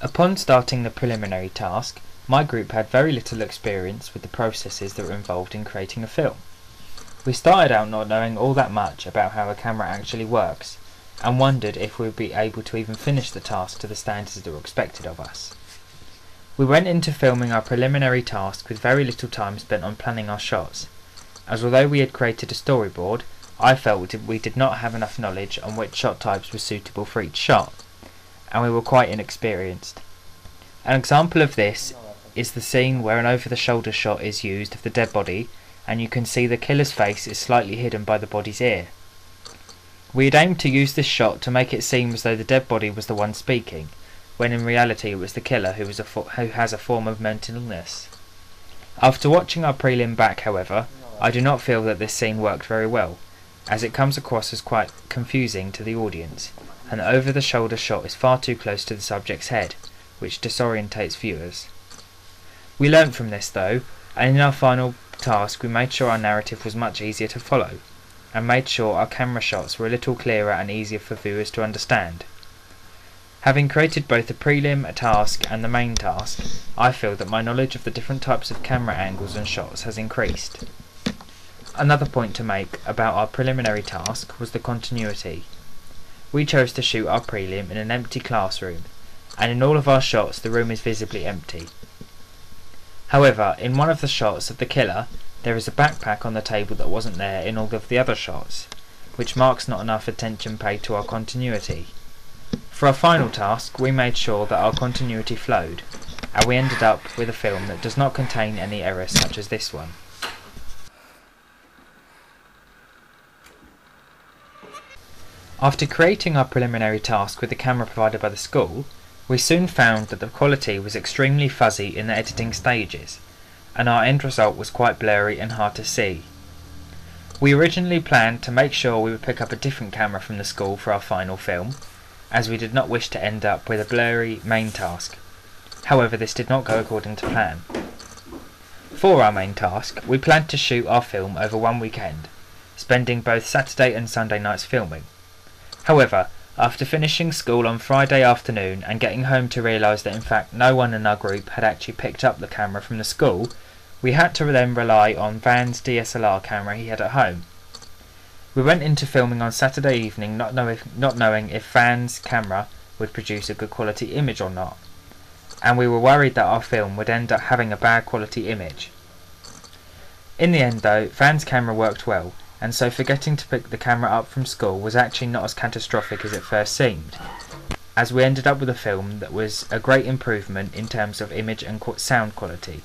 Upon starting the preliminary task, my group had very little experience with the processes that were involved in creating a film. We started out not knowing all that much about how a camera actually works, and wondered if we would be able to even finish the task to the standards that were expected of us. We went into filming our preliminary task with very little time spent on planning our shots, as although we had created a storyboard, I felt we did not have enough knowledge on which shot types were suitable for each shot, and we were quite inexperienced. An example of this is the scene where an over-the-shoulder shot is used of the dead body, and you can see the killer's face is slightly hidden by the body's ear. We had aimed to use this shot to make it seem as though the dead body was the one speaking, when in reality it was the killer who has a form of mental illness. After watching our prelim back, however, I do not feel that this scene worked very well, as it comes across as quite confusing to the audience. An over-the-shoulder shot is far too close to the subject's head, which disorientates viewers. We learnt from this though, and in our final task we made sure our narrative was much easier to follow, and made sure our camera shots were a little clearer and easier for viewers to understand. Having created both the prelim task and the main task, I feel that my knowledge of the different types of camera angles and shots has increased. Another point to make about our preliminary task was the continuity. We chose to shoot our prelim in an empty classroom, and in all of our shots the room is visibly empty. However, in one of the shots of the killer, there is a backpack on the table that wasn't there in all of the other shots, which marks not enough attention paid to our continuity. For our final task, we made sure that our continuity flowed, and we ended up with a film that does not contain any errors such as this one. After creating our preliminary task with the camera provided by the school, we soon found that the quality was extremely fuzzy in the editing stages, and our end result was quite blurry and hard to see. We originally planned to make sure we would pick up a different camera from the school for our final film, as we did not wish to end up with a blurry main task. However, this did not go according to plan. For our main task, we planned to shoot our film over one weekend, spending both Saturday and Sunday nights filming. However, after finishing school on Friday afternoon and getting home to realise that in fact no one in our group had actually picked up the camera from the school, we had to then rely on Van's DSLR camera he had at home. We went into filming on Saturday evening not knowing if Van's camera would produce a good quality image or not, and we were worried that our film would end up having a bad quality image. In the end though, Van's camera worked well, and so forgetting to pick the camera up from school was actually not as catastrophic as it first seemed, as we ended up with a film that was a great improvement in terms of image and sound quality.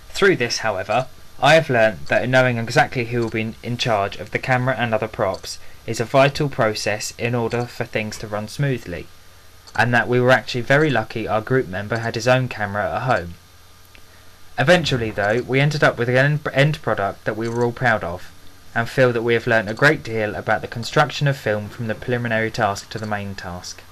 Through this, however, I have learnt that knowing exactly who will be in charge of the camera and other props is a vital process in order for things to run smoothly, and that we were actually very lucky our group member had his own camera at home. Eventually though, we ended up with an end product that we were all proud of, and feel that we have learnt a great deal about the construction of film from the preliminary task to the main task.